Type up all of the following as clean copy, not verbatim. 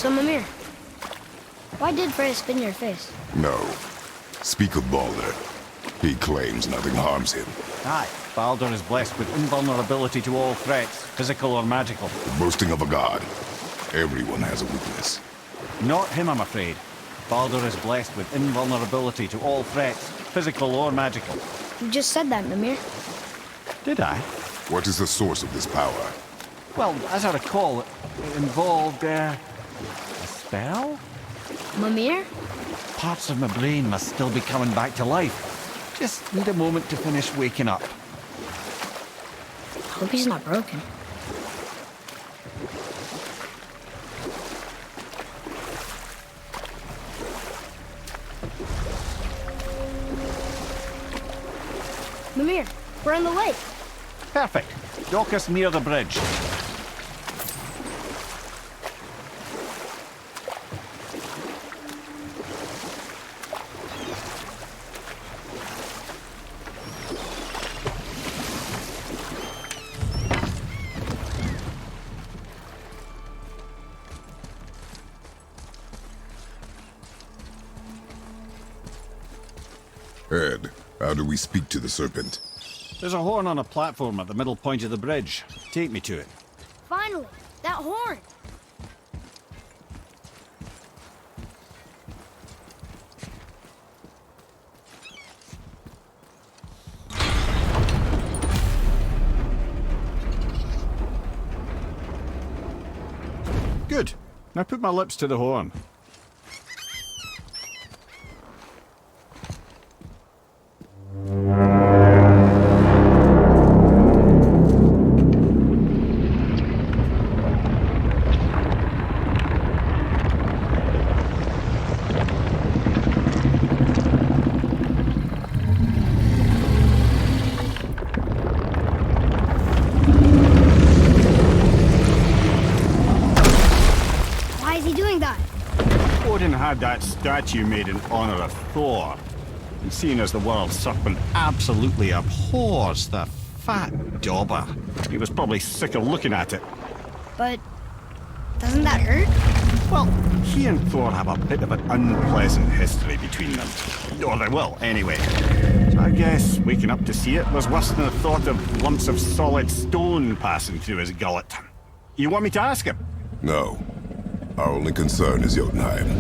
So, Mimir, why did Freya spin your face? No. Speak of Baldur. He claims nothing harms him. Aye, Baldur is blessed with invulnerability to all threats, physical or magical. The boasting of a god. Everyone has a weakness. Not him, I'm afraid. Baldur is blessed with invulnerability to all threats, physical or magical. You just said that, Mimir. Did I? What is the source of this power? Well, as I recall, it involved, a spell? Mimir? Parts of my brain must still be coming back to life. Just need a moment to finish waking up. Hope he's not broken. Mimir, we're in the lake. Perfect. Dock us near the bridge. Ed, how do we speak to the serpent? There's a horn on a platform at the middle point of the bridge. Take me to it. Finally, that horn. Good. Now put my lips to the horn. Why is he doing that? Odin had that statue made in honor of Thor. And seeing as the world serpent absolutely abhors the fat dauber, he was probably sick of looking at it. But doesn't that hurt? Well, he and Thor have a bit of an unpleasant history between them. Or they will, anyway. So I guess waking up to see it was worse than the thought of lumps of solid stone passing through his gullet. You want me to ask him? No. Our only concern is Jotunheim.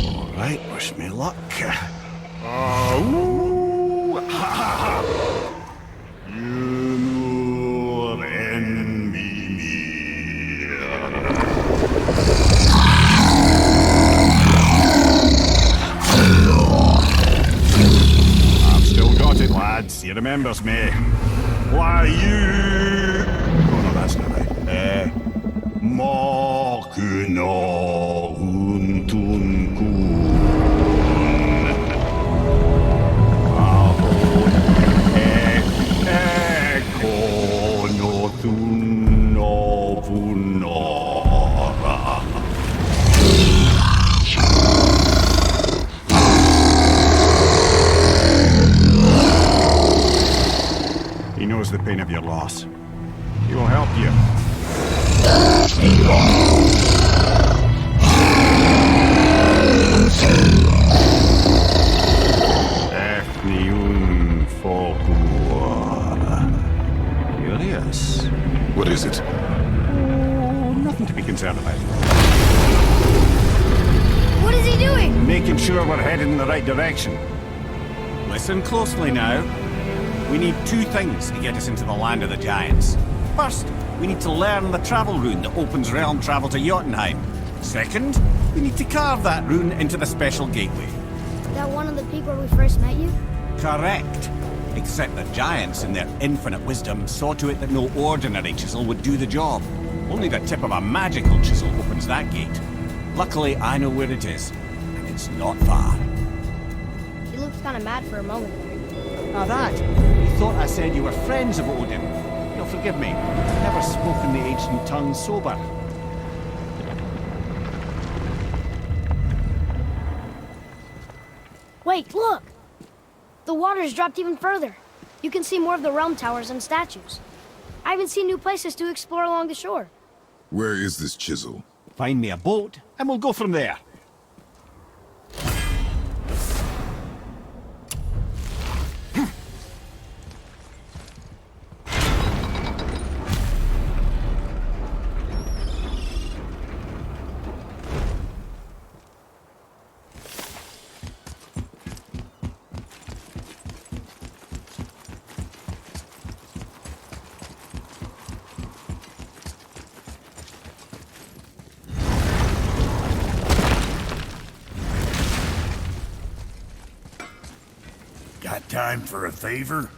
All right, wish me luck. Ooh, ha, ha, ha. Yunur en Mimir. I've still got it, lads. He remembers me. Why you? Oh no, that's not right. Mokuno Untunkun. He knows the pain of your loss. He will help you. Efniun Folkur. Curious. What is it? Oh, nothing to be concerned about. What is he doing? Making sure we're headed in the right direction. Listen closely now. We need two things to get us into the land of the giants. First, we need to learn the travel rune that opens realm travel to Jotunheim. Second, we need to carve that rune into the special gateway. That one on the peak where we first met you? Correct. Except the giants, in their infinite wisdom, saw to it that no ordinary chisel would do the job. Only the tip of a magical chisel opens that gate. Luckily, I know where it is, and it's not far. He looked kind of mad for a moment there. Now that, you thought I said you were friends of Odin. You'll forgive me. I've never spoken the ancient tongue sober. Wait, look! The water's dropped even further. You can see more of the realm towers and statues. I even see new places to explore along the shore. Where is this chisel? Find me a boat, and we'll go from there. Got time for a favor?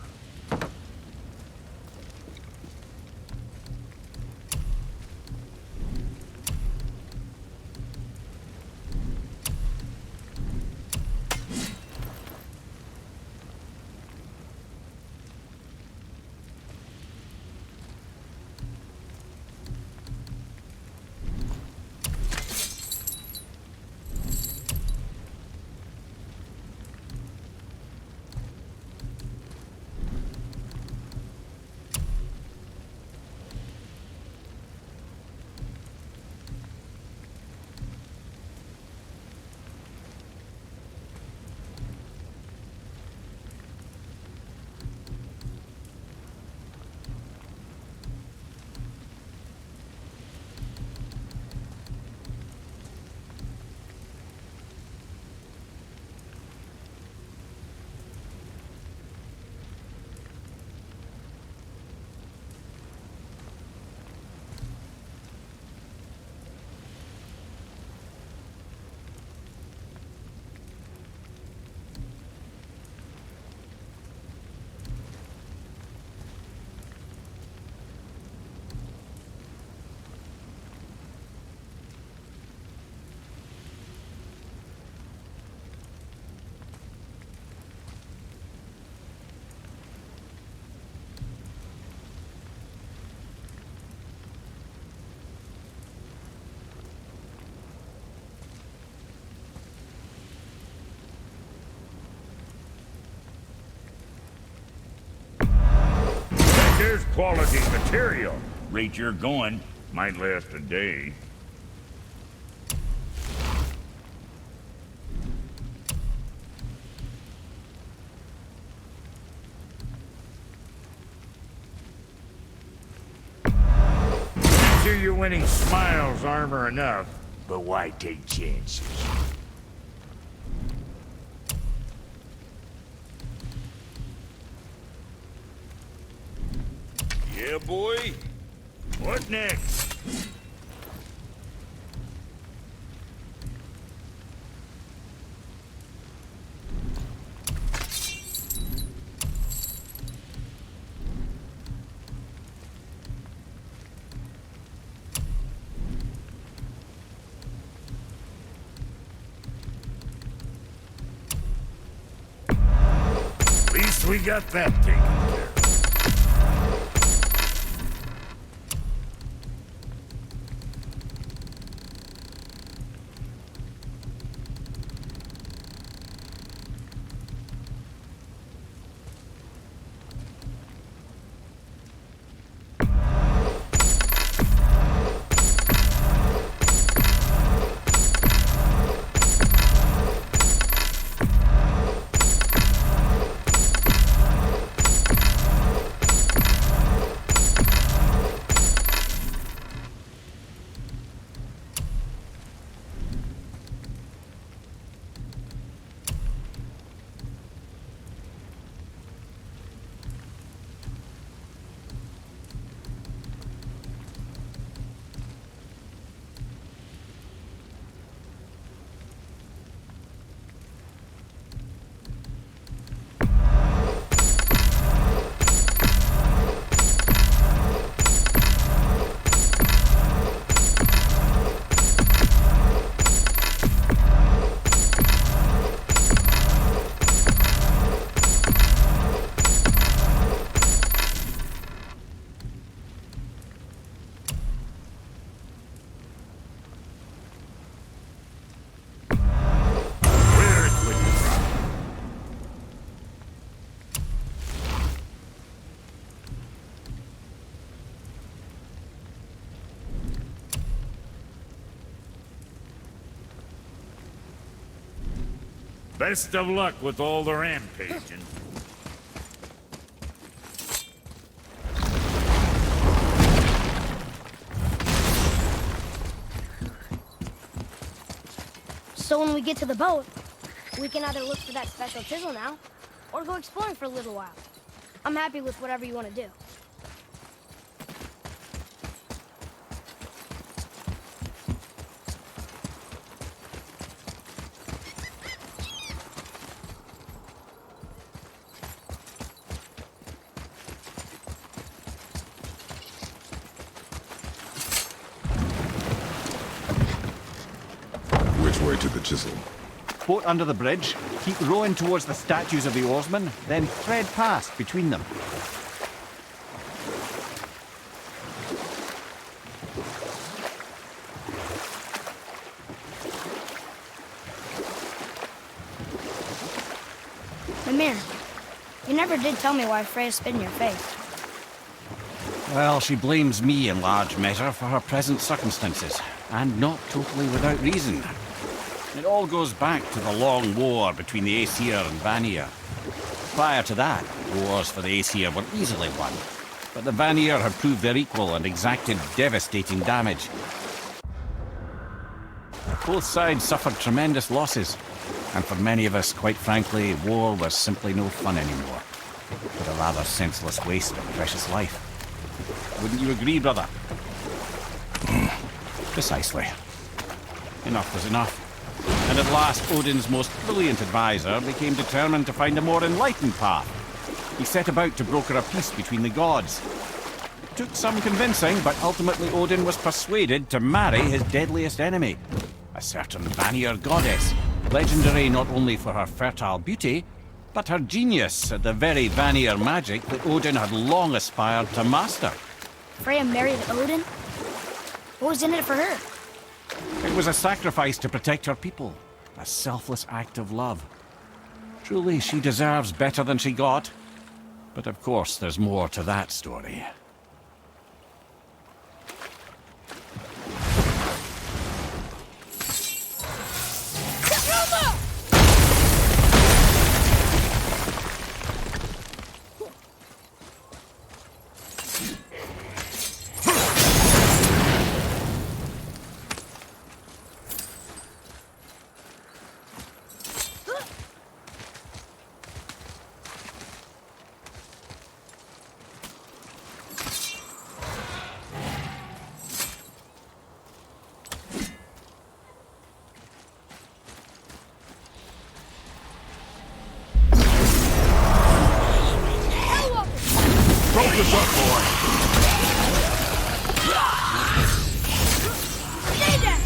There's quality material. Rate you're going. Might last a day. Sure you're winning smiles, armor enough, but why take chances? Yeah, boy. What next? At least we got that taken care of. Best of luck with all the rampaging. So when we get to the boat, we can either look for that special chisel now, or go exploring for a little while. I'm happy with whatever you want to do. Which way to the chisel? Boat under the bridge, keep rowing towards the statues of the oarsmen, then thread past between them. Mimir, you never did tell me why Freya spit in your face. Well, she blames me in large measure for her present circumstances, and not totally without reason. It all goes back to the long war between the Aesir and Vanir. Prior to that, wars for the Aesir were easily won, but the Vanir had proved their equal and exacted devastating damage. Both sides suffered tremendous losses, and for many of us, quite frankly, war was simply no fun anymore, but a rather senseless waste of precious life. Wouldn't you agree, brother? Precisely. Enough was enough. And at last, Odin's most brilliant advisor became determined to find a more enlightened path. He set about to broker a peace between the gods. It took some convincing, but ultimately Odin was persuaded to marry his deadliest enemy, a certain Vanir goddess, legendary not only for her fertile beauty, but her genius at the very Vanir magic that Odin had long aspired to master. Freya married Odin? What was in it for her? It was a sacrifice to protect her people, a selfless act of love. Truly, she deserves better than she got. But of course, there's more to that story. Focus up, boy. Stay there!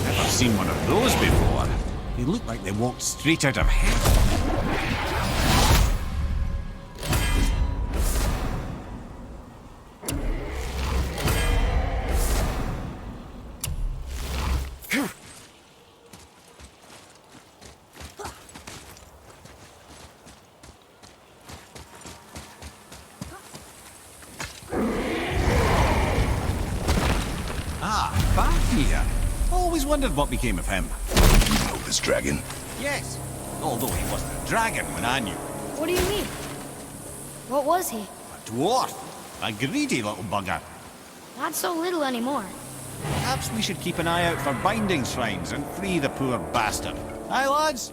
Never seen one of those before. They look like they walked straight out of hell. Fafnir. Always wondered what became of him. You know this dragon? Yes, although he wasn't a dragon when I knew. What do you mean? What was he? A dwarf. A greedy little bugger. Not so little anymore. Perhaps we should keep an eye out for binding shrines and free the poor bastard. Aye, lads?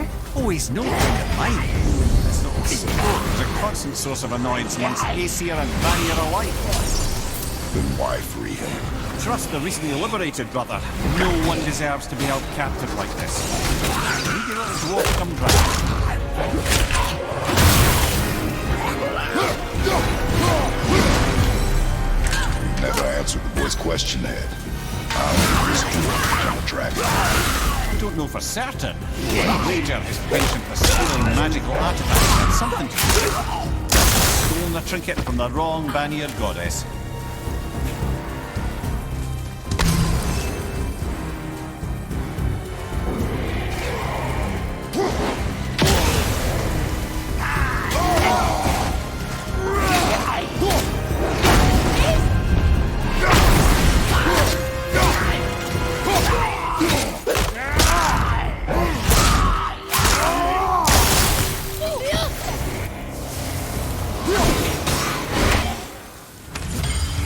here? Oh, he's no friend of mine. This little sport is a constant source of annoyance amongst Aesir and Vanir alike. Then why free him? Trust the recently liberated brother. No one deserves to be held captive like this. Leave your little dwarf come back. Never answered the boy's question, Head. I'll make this dwarf become a dragon. I don't know for certain. But I wager his penchant for stealing magical artifacts had something to do with it. Stolen a trinket from the wrong Vanir goddess.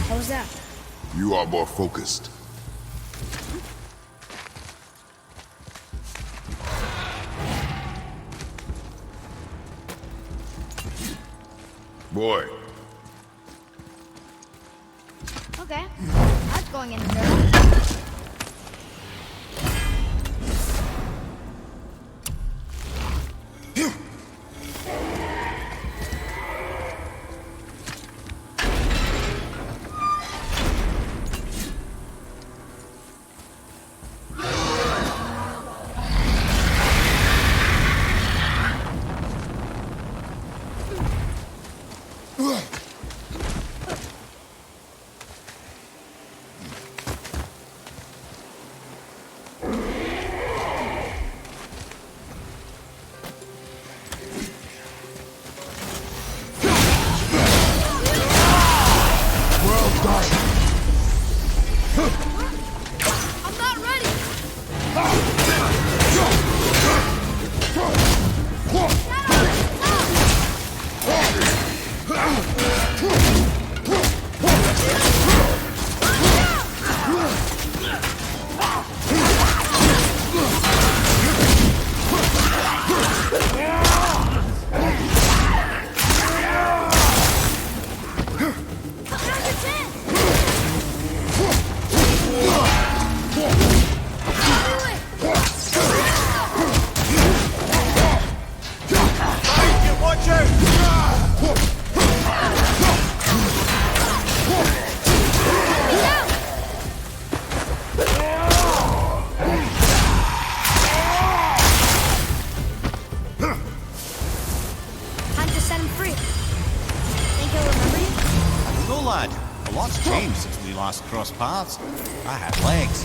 How was that? You are more focused. Boy, Okay. That's going in the barrel. I'm not ready! Watch out! Time to set him free. Think he'll remember you? No, lad. A lot's changed since we last crossed paths. I had legs.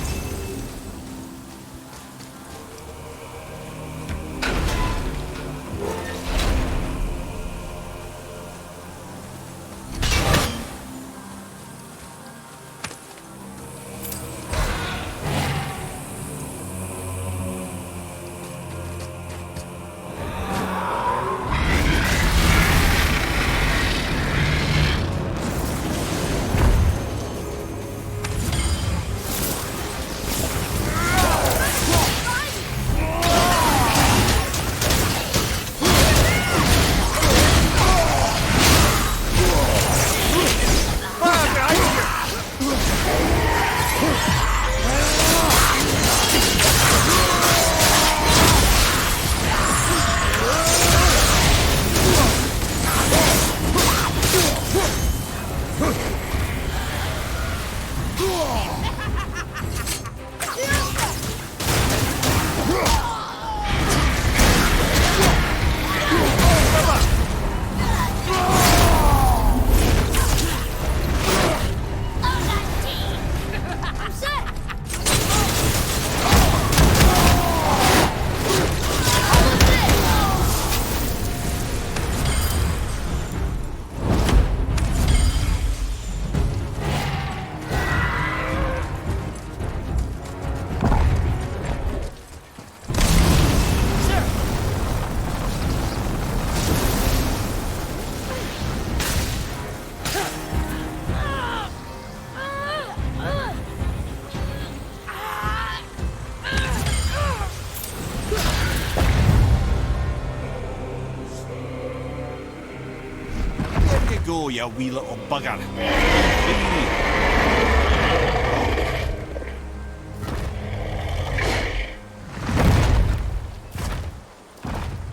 you wee little bugger.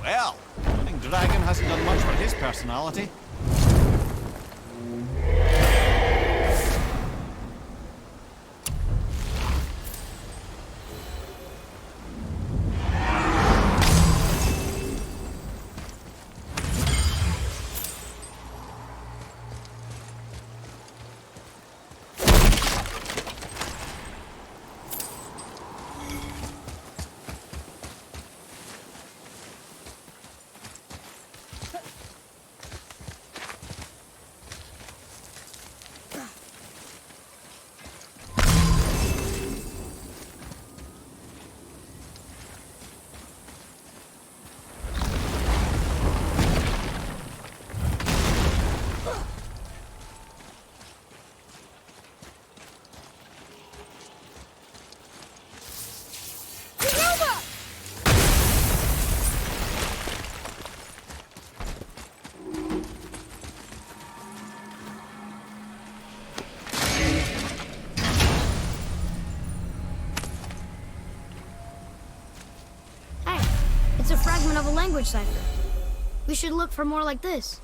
Well, Running Dragon hasn't done much for his personality. Hey, it's a fragment of a language cipher. We should look for more like this.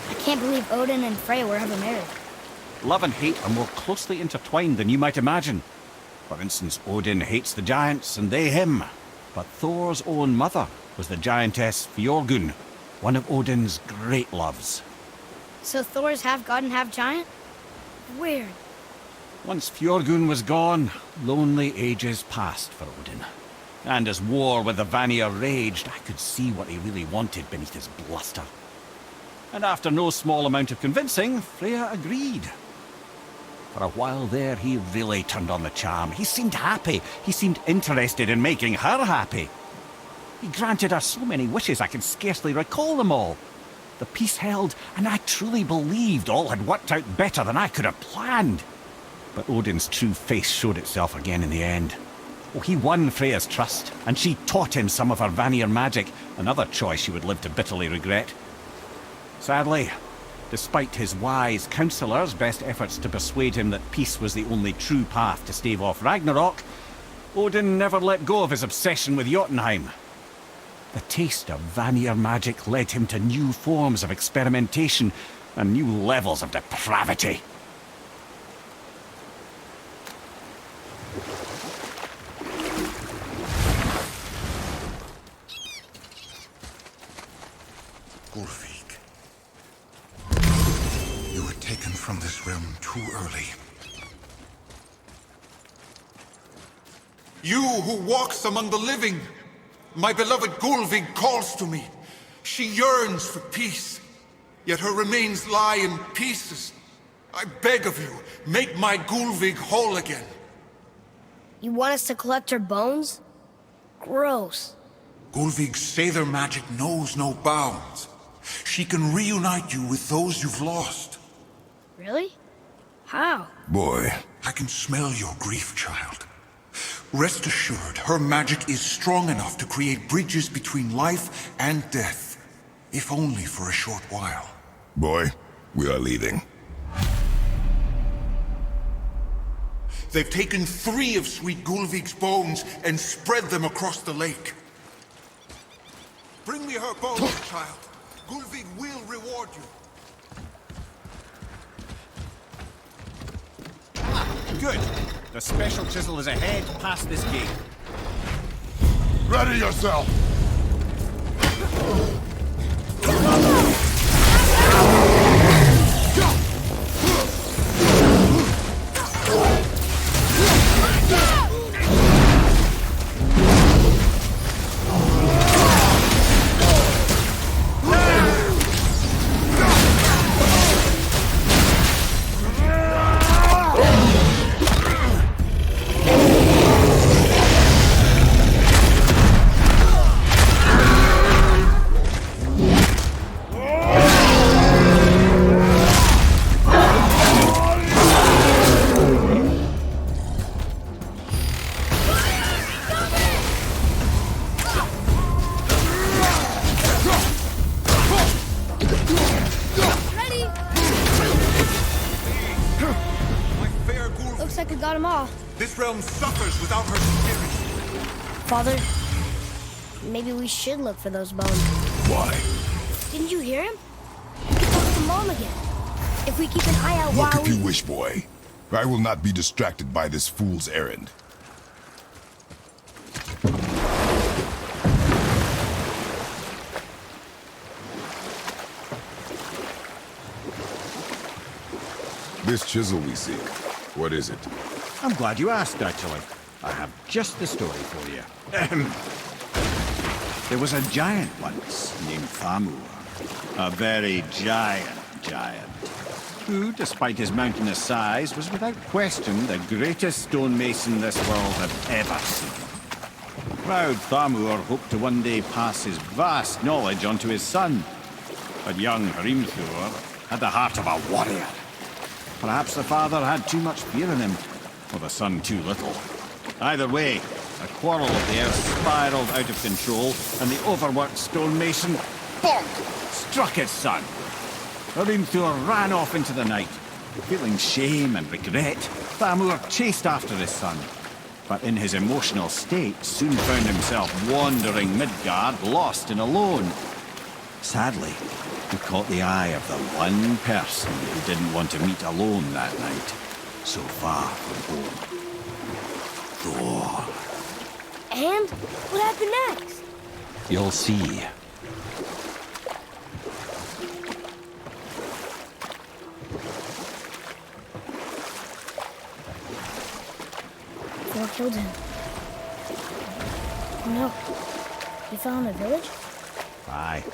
I can't believe Odin and Freya were ever married. Love and hate are more closely intertwined than you might imagine. For instance, Odin hates the giants and they him. But Thor's own mother was the giantess Fjorgyn, one of Odin's great loves. So Thor's half god and half giant? Weird. Once Fjorgyn was gone, lonely ages passed for Odin. And as war with the Vanir raged, I could see what he really wanted beneath his bluster. And after no small amount of convincing, Freya agreed. For a while there, he really turned on the charm. He seemed happy. He seemed interested in making her happy. He granted her so many wishes I can scarcely recall them all. The peace held, and I truly believed all had worked out better than I could have planned. But Odin's true face showed itself again in the end. Oh, he won Freya's trust, and she taught him some of her Vanir magic, another choice he would live to bitterly regret. Sadly, despite his wise counsellors' best efforts to persuade him that peace was the only true path to stave off Ragnarok, Odin never let go of his obsession with Jotunheim. The taste of Vanir magic led him to new forms of experimentation and new levels of depravity. Gullveig. You were taken from this realm too early. You who walks among the living, my beloved Gullveig calls to me. She yearns for peace, yet her remains lie in pieces. I beg of you, make my Gullveig whole again. You want us to collect her bones? Gross. Gullveig's Seidr magic knows no bounds. She can reunite you with those you've lost. Really? How? Boy, I can smell your grief, child. Rest assured, her magic is strong enough to create bridges between life and death, if only for a short while. boy, we are leaving. They've taken 3 of sweet Gullveig's bones and spread them across the lake. Bring me her bones, child. Gullveig will reward you. Good. The special chisel is ahead past this gate. Ready yourself! Looks like we got them all. This realm suffers without her spirit. Father, maybe we should look for those bones. Why? Didn't you hear him? We can talk to Mom again. If we keep an eye out Look while if you wish, boy. I will not be distracted by this fool's errand. This chisel we seek, what is it? I'm glad you asked, actually. I have just the story for you. There was a giant once named Thamur. A very giant, who, despite his mountainous size, was without question the greatest stonemason this world had ever seen. Proud Thamur hoped to one day pass his vast knowledge on to his son. But young Hrimthur had the heart of a warrior. Perhaps the father had too much fear in him, or the son too little. Either way, a quarrel of theirs spiraled out of control, and the overworked stonemason, bonk, struck his son. Hrimthur ran off into the night. Feeling shame and regret, Thamur chased after his son. But in his emotional state, soon found himself wandering Midgard, lost and alone. Sadly, he caught the eye of the one person who didn't want to meet alone that night, so far from home. Thor. And what happened next? You'll see. Thor killed him. Oh no. He fell in the village? Aye.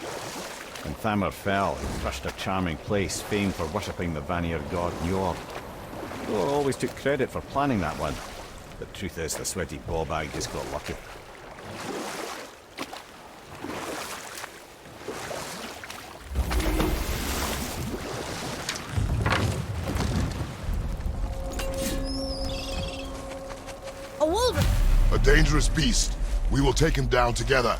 When Thamur fell, he crushed a charming place famed for worshipping the Vanir god Njord. Thor always took credit for planning that one. The truth is, the sweaty ballbag just got lucky. A wolverine! A dangerous beast. We will take him down together.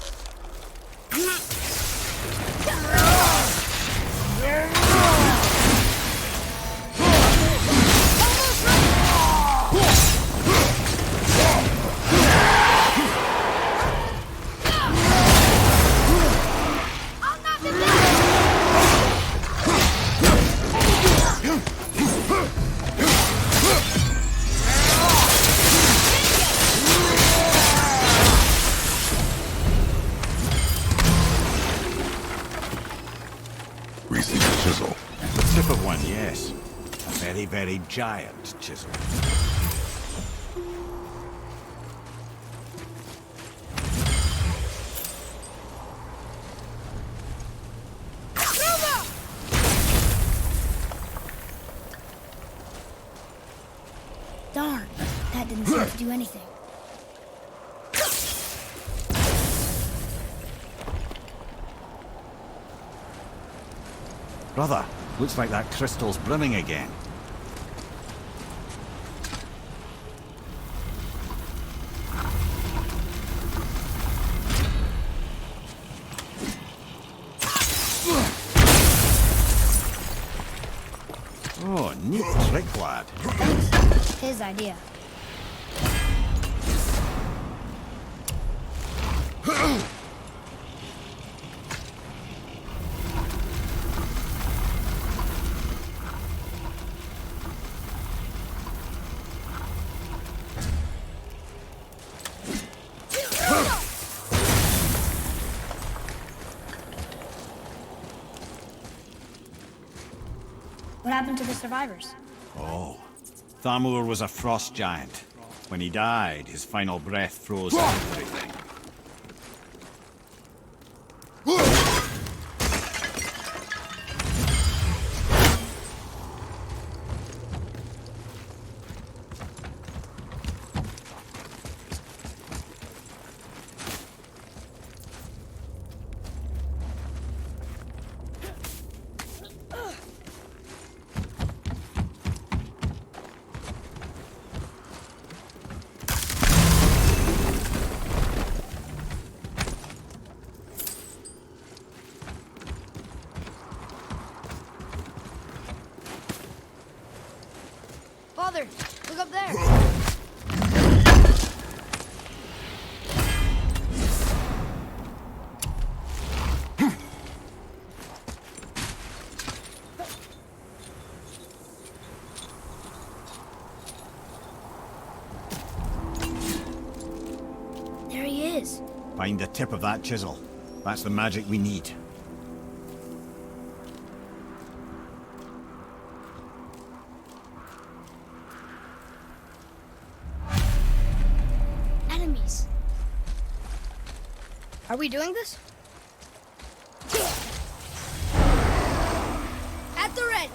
Chisel. The tip of one, yes. A very, very giant chisel. Darn, that didn't seem to do anything. Brother, looks like that crystal's brimming again. Oh, neat trick, lad. Thanks. His idea. What happened to the survivors? Oh, Thamur was a frost giant. When he died, his final breath froze everything. Brother, look up there. There he is. Find the tip of that chisel. That's the magic we need. Enemies. Are we doing this? At the ready.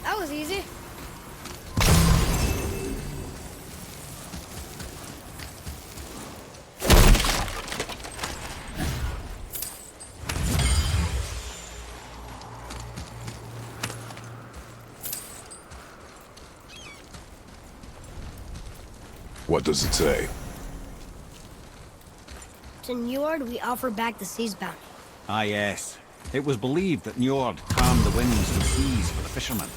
That was easy. What does it say? To Njord, we offer back the sea's bounty. Ah, yes. It was believed that Njord calmed the winds and seas for the fishermen.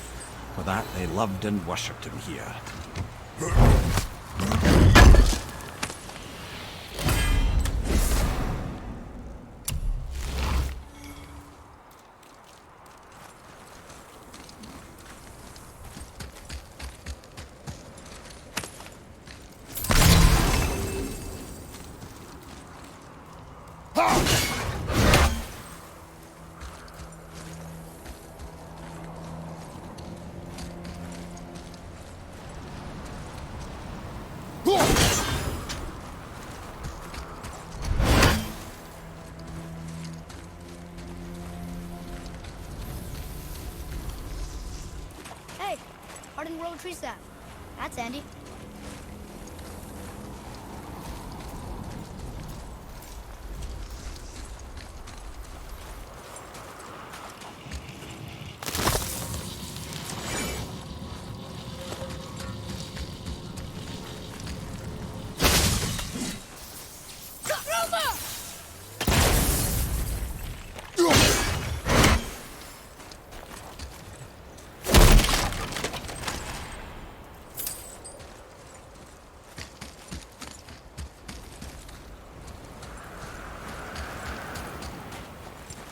For that, they loved and worshipped him here. Hey, hardened roller tree staff. That's handy.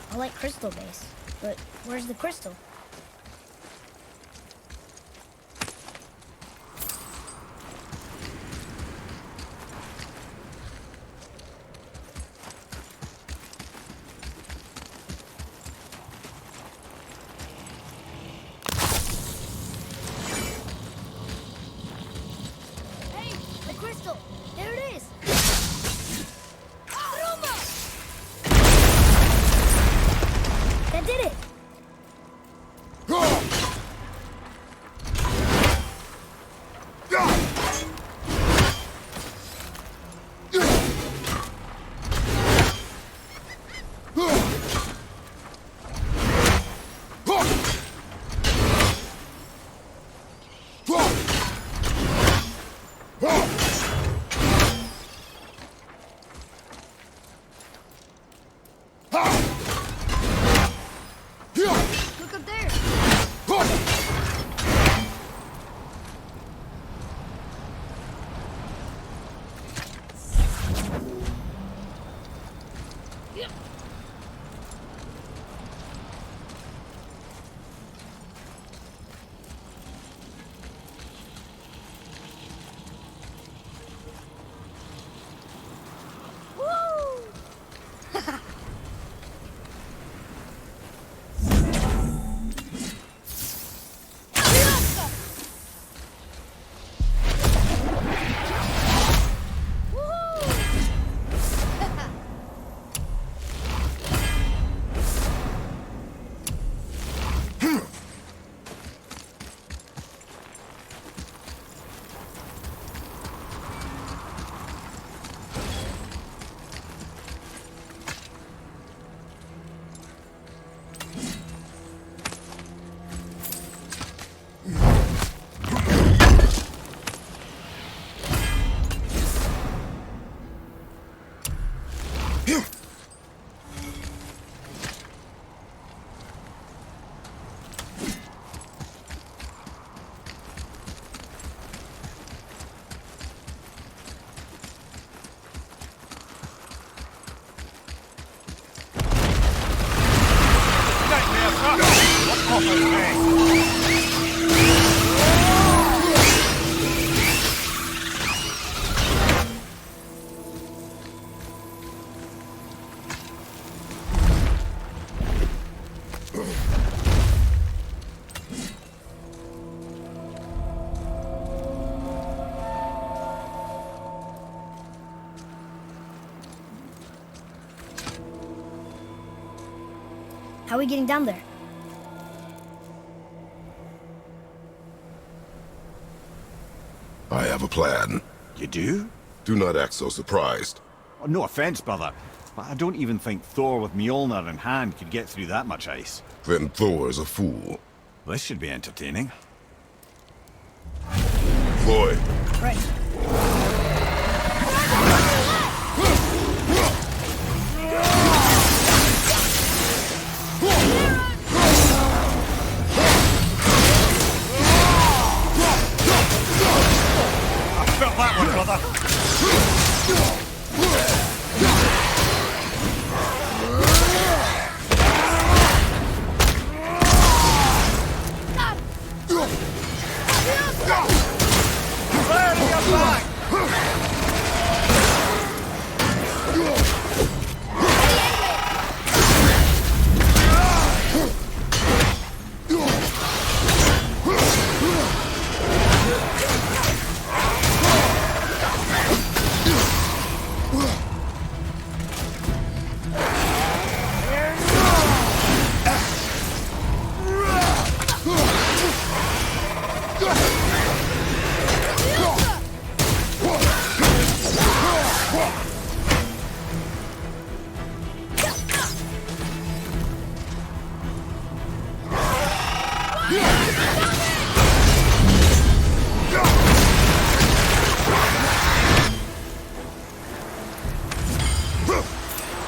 I like crystal base, but where's the crystal? Hey, the crystal! There it is! Roma! That did it! Look up there! How are we getting down there? I have a plan. You do? Do not act so surprised. Oh, no offense, brother, but I don't even think Thor with Mjolnir in hand could get through that much ice. Then Thor's a fool. This should be entertaining. Floyd, Right. Felt that one, brother.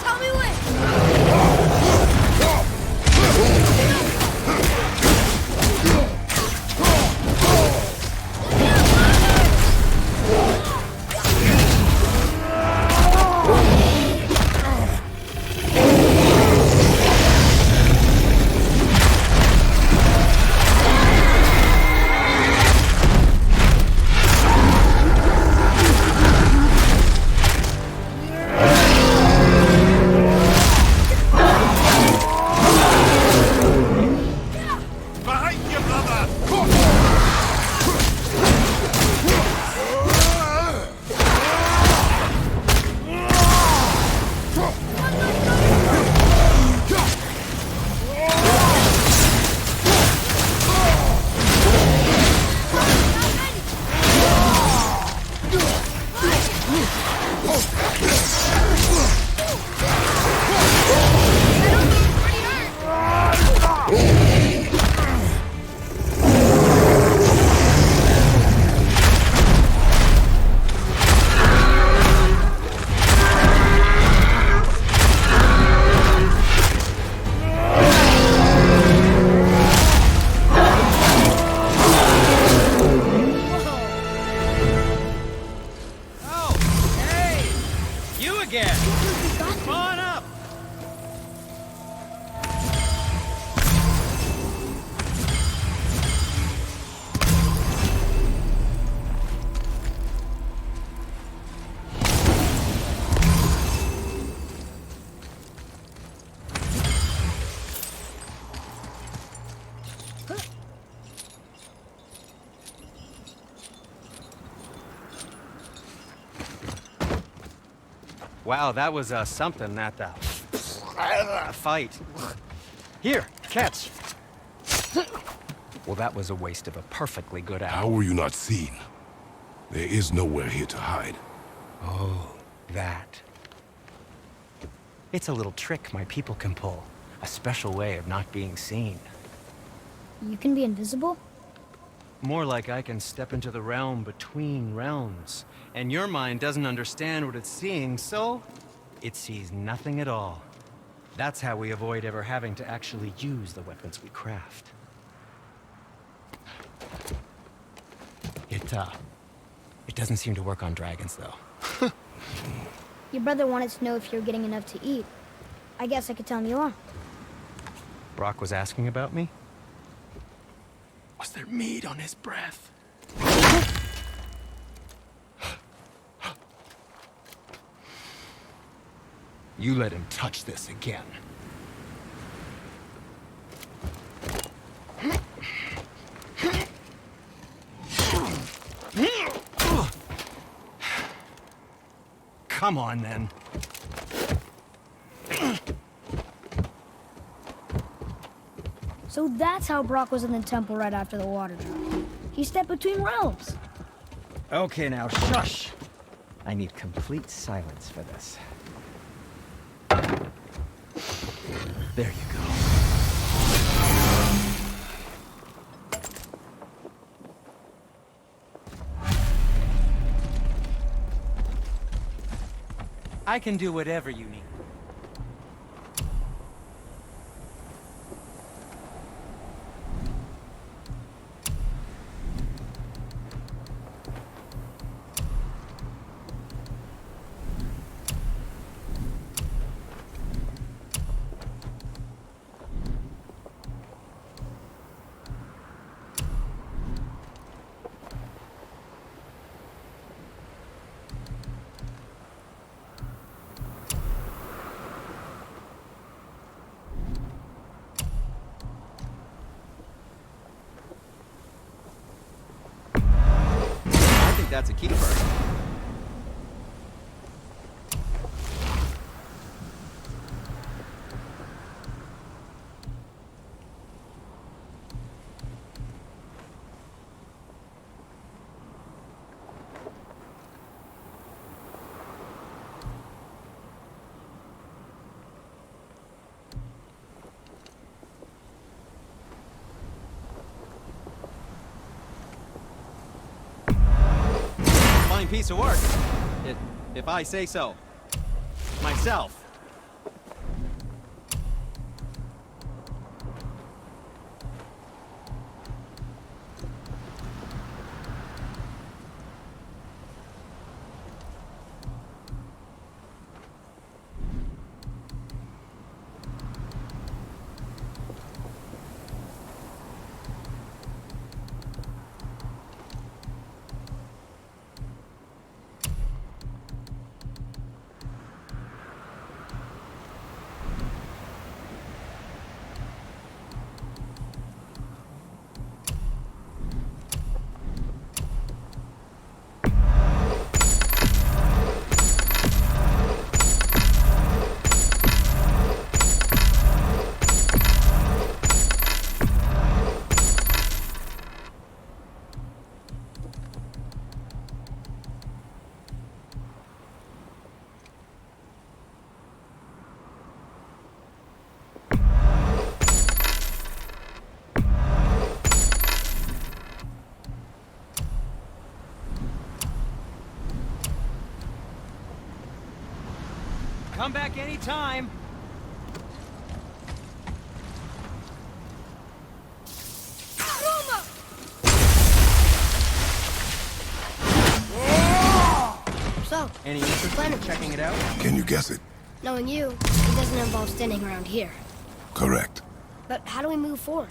Tell me when! Behind you, brother! You again! Come on up! Wow, that was something, that fight. Here, catch. Well, that was a waste of a perfectly good hour. how were you not seen? There is nowhere here to hide. Oh, that. It's a little trick my people can pull. A special way of not being seen. You can be invisible? More like I can step into the realm between realms. And your mind doesn't understand what it's seeing, so It sees nothing at all. That's how we avoid ever having to actually use the weapons we craft. It doesn't seem to work on dragons, though. Your brother wanted to know if you're getting enough to eat. I guess I could tell him you are. Brock was asking about me? Was there meat on his breath? You let him touch this again. Come on, then. So that's how Brock was in the temple right after the water drop. He stepped between realms. Okay, now shush! I need complete silence for this. There you go. I can do whatever you need. That's a keeper. Piece of work, if I say so myself. Come back anytime. So, Any interest in checking it out? Can you guess it? knowing you, it doesn't involve standing around here. Correct. But how do we move forward?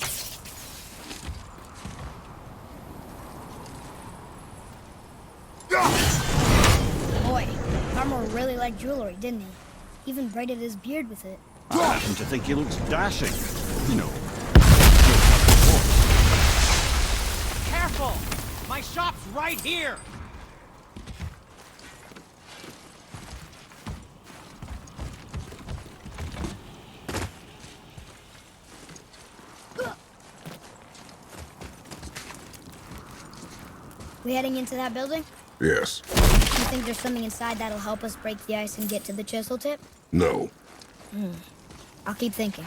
Boy, Armor really liked jewelry, didn't he? Even braided his beard with it. I happen to think he looks dashing. You know. Careful! My shop's right here! We heading into that building? Yes. You think there's something inside that'll help us break the ice and get to the chisel tip? No. I'll keep thinking.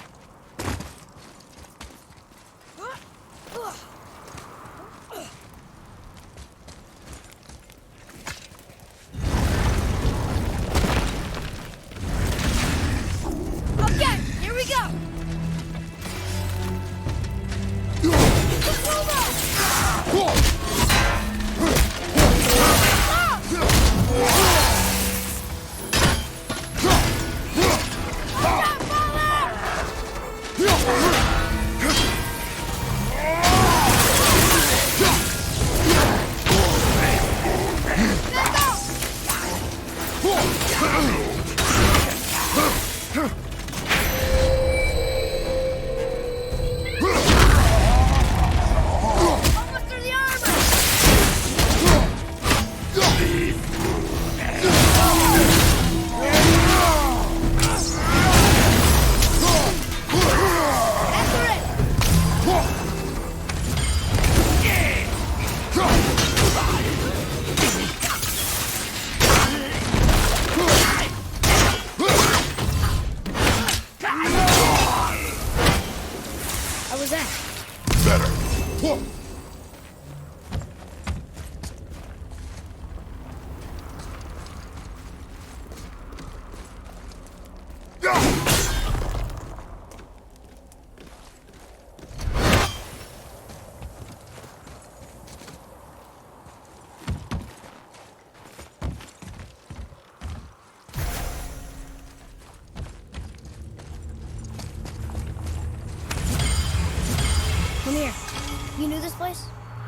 this place?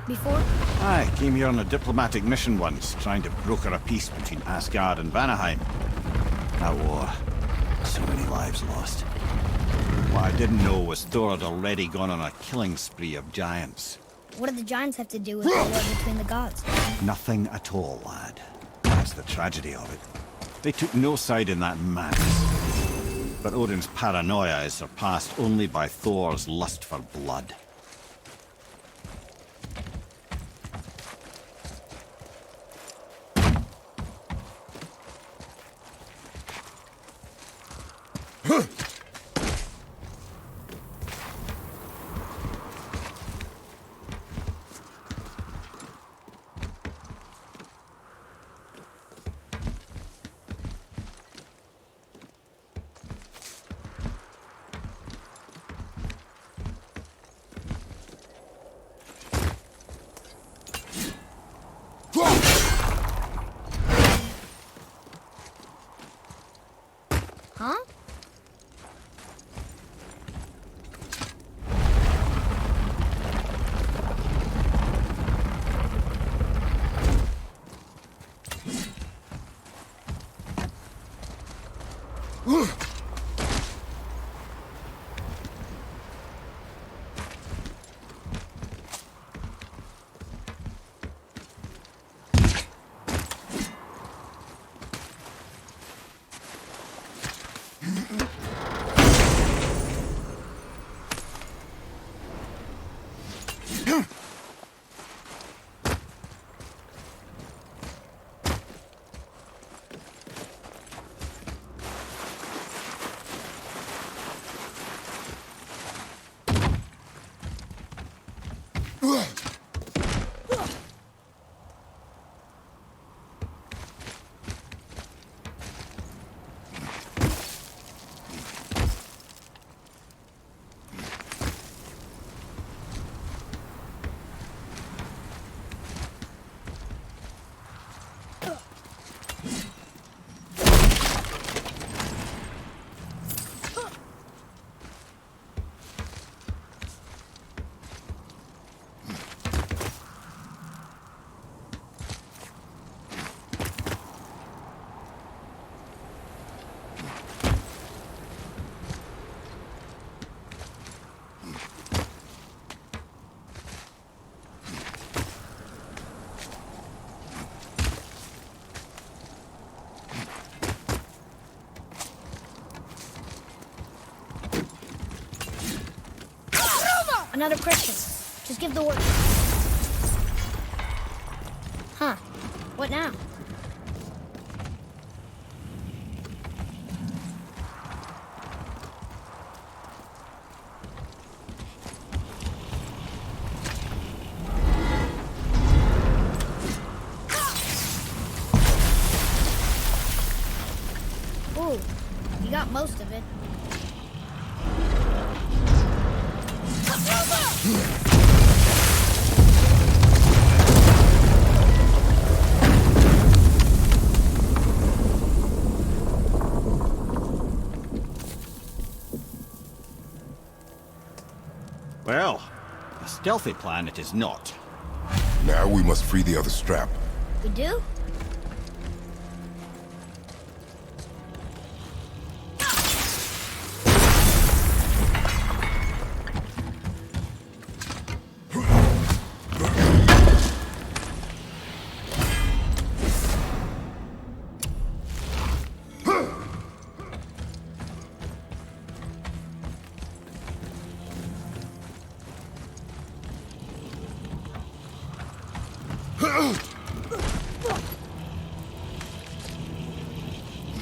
Before? I came here on a diplomatic mission once, trying to broker a peace between Asgard and Vanaheim. That war. So many lives lost. What I didn't know was Thor had already gone on a killing spree of giants. What did the giants have to do with the war between the gods? Nothing at all, lad. That's the tragedy of it. They took no side in that madness. But Odin's paranoia is surpassed only by Thor's lust for blood. Huh? Another Christian. Just give the word. Huh. What now? Ooh, you got most of it. Well, a stealthy plan it is not. Now we must free the other strap. We do?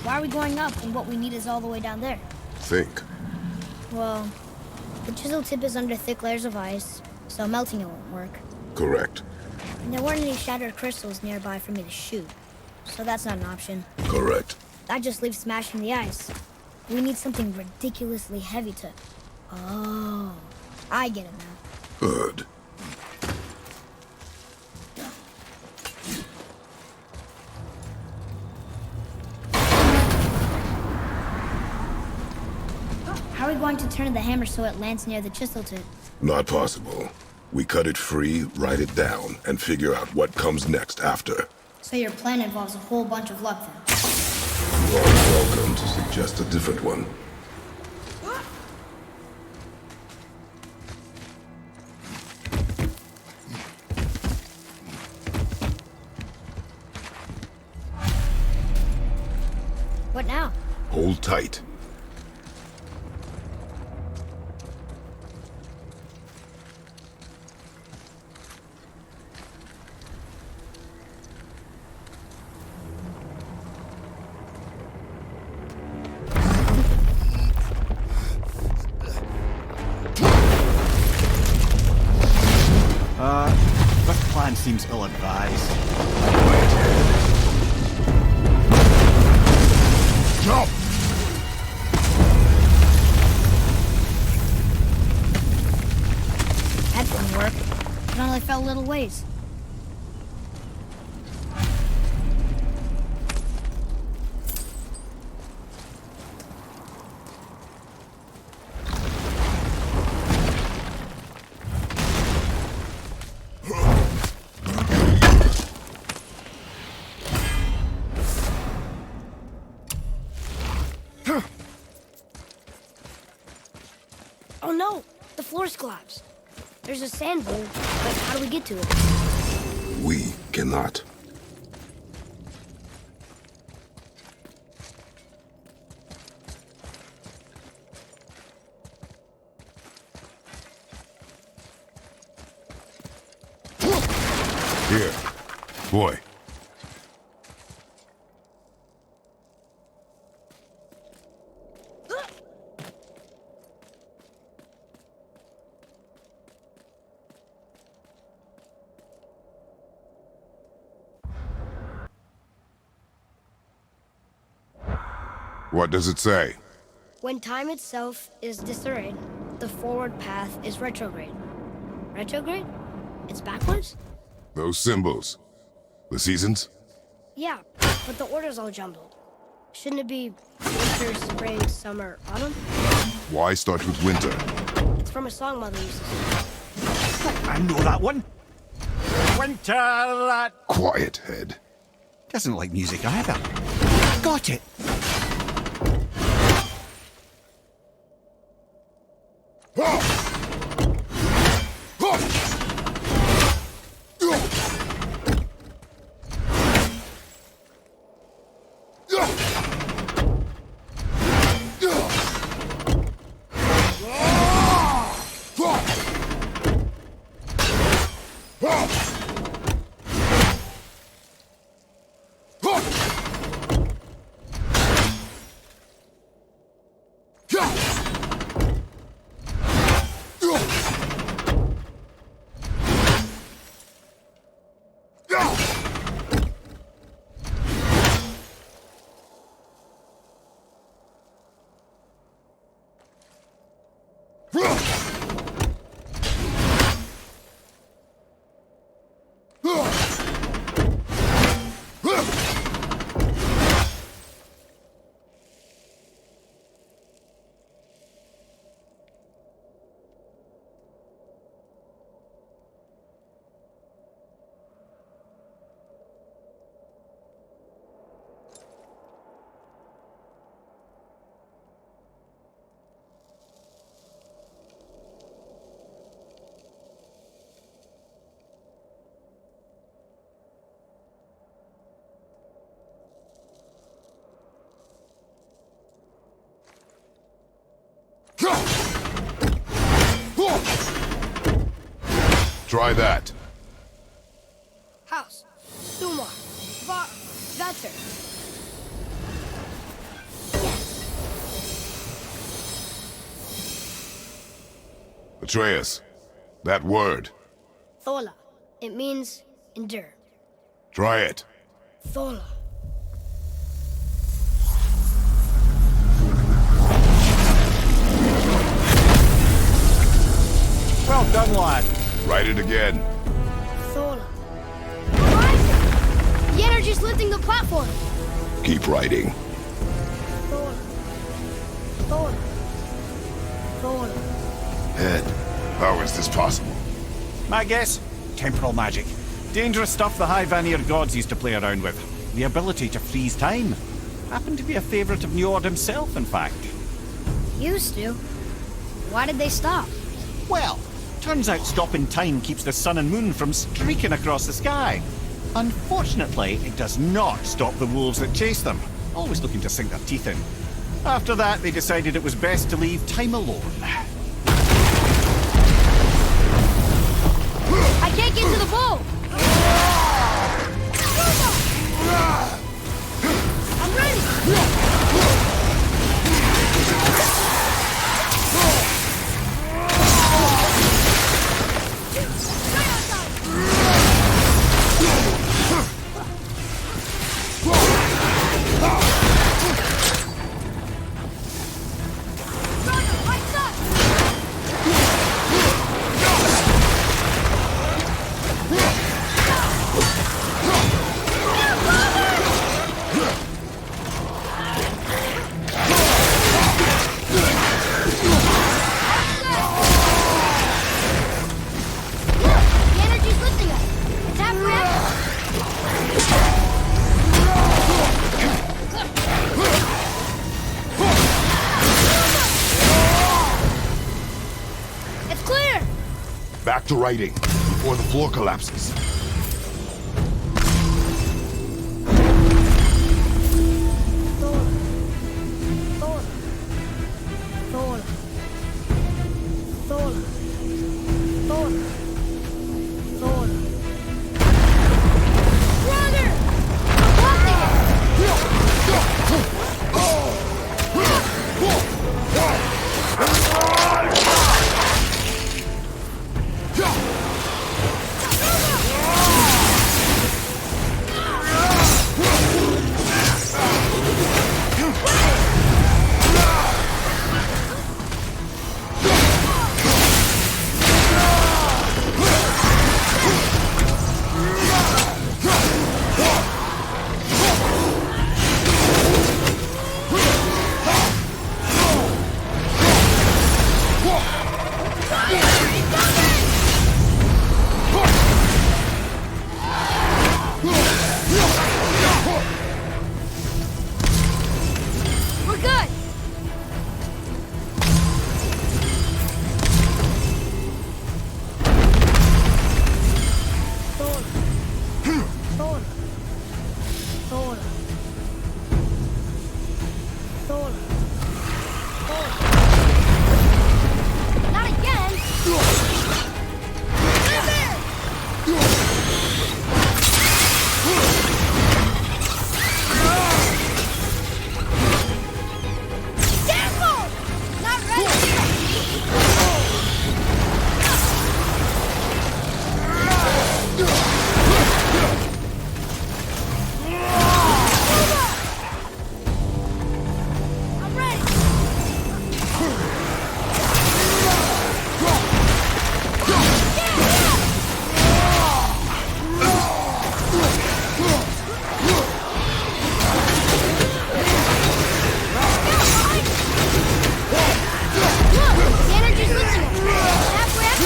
Why are we going up when what we need is all the way down there? Think. Well, the chisel tip is under thick layers of ice, so melting it won't work. Correct. And there weren't any shattered crystals nearby for me to shoot, so that's not an option. Correct. That just leaves smashing the ice. We need something ridiculously heavy to... Oh, I get it now. Good. How are we going to turn the hammer so it lands near the chisel tip? Not possible. We cut it free, write it down, and figure out what comes next after. So your plan involves a whole bunch of luck then? You are welcome to suggest a different one. What now? Hold tight. This plan seems ill-advised. Jump! That didn't work. It only fell a little ways. Oh no! The floor's collapsed. There's a sand bowl, but how do we get to it? We cannot. Here. Boy. What does it say? When time itself is disarrayed, the forward path is retrograde. Retrograde? It's backwards? Those symbols. The seasons? Yeah, but the order's all jumbled. Shouldn't it be winter, spring, summer, autumn? Why start with winter? It's from a song Mother used to sing. I know that one. Winter that Quiet, head. doesn't like music either. Got it. Try that. House. Sumar. Vater. Atreus, that word. Thola. It means endure. Try it. Thola. Well done, lad. Write it again. Thola. Horizon! The energy's lifting the platform. Keep writing. Thola. Thola. Thola. Head, how is this possible? My guess? Temporal magic. Dangerous stuff the High Vanir gods used to play around with. The ability to freeze time. Happened to be a favourite of Njord himself, in fact. Used to. Why did they stop? Well, turns out stopping time keeps the sun and moon from streaking across the sky. Unfortunately, it does not stop the wolves that chase them, always looking to sink their teeth in. After that, they decided it was best to leave time alone. I can't get to the boat! I'm ready! The energy's lifting us. It's halfway up. It's clear! Back to writing, before the floor collapses. Thor. Thor. Thor. Thor. Thor. Thor. Brother! We're good! Thor. Thor. Thor. Thor. Thor. Not again! Get there! Careful! Not ready! I'm ready! Look! The energy's lifting us! Halfway up!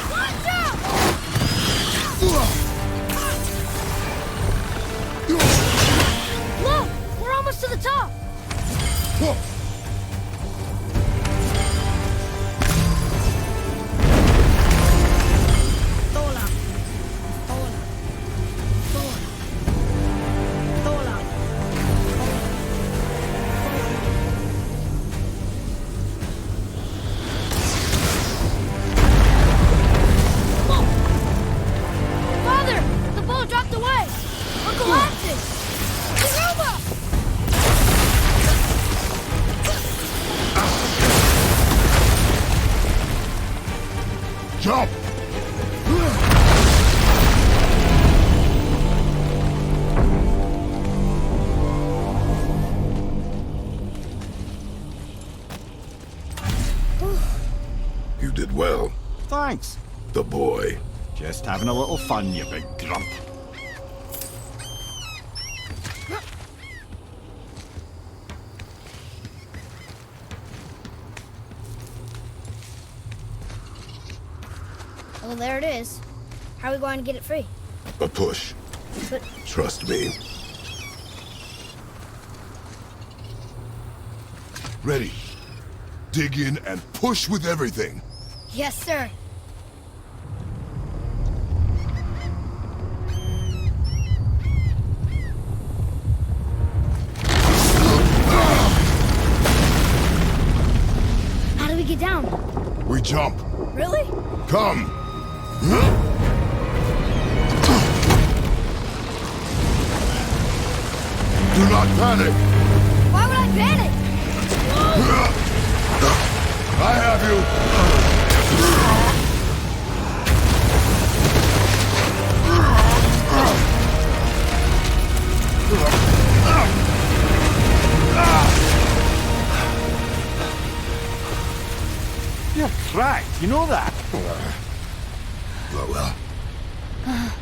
Watch out! Look! We're almost to the top! Thola. Thola. Thola. Thola. Whoa! Father! The boat dropped away! We're collapsing! Yoruba! Jump! Thanks. The boy. Just having a little fun, you big grump. Well, there it is. How are we going to get it free? A push. But Trust me. Ready. Dig in and push with everything. yes, sir. How do we get down? We jump. Really? Come. Do not panic. Why would I panic? I have you. You're cracked, you know that? Well.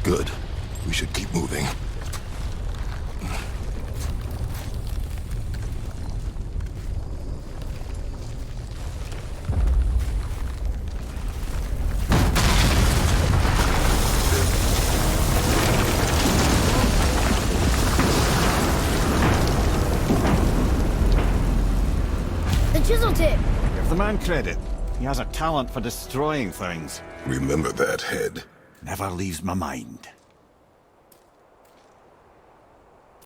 Good. We should keep moving. The chisel tip. Give the man credit. He has a talent for destroying things. Remember that head. Never leaves my mind.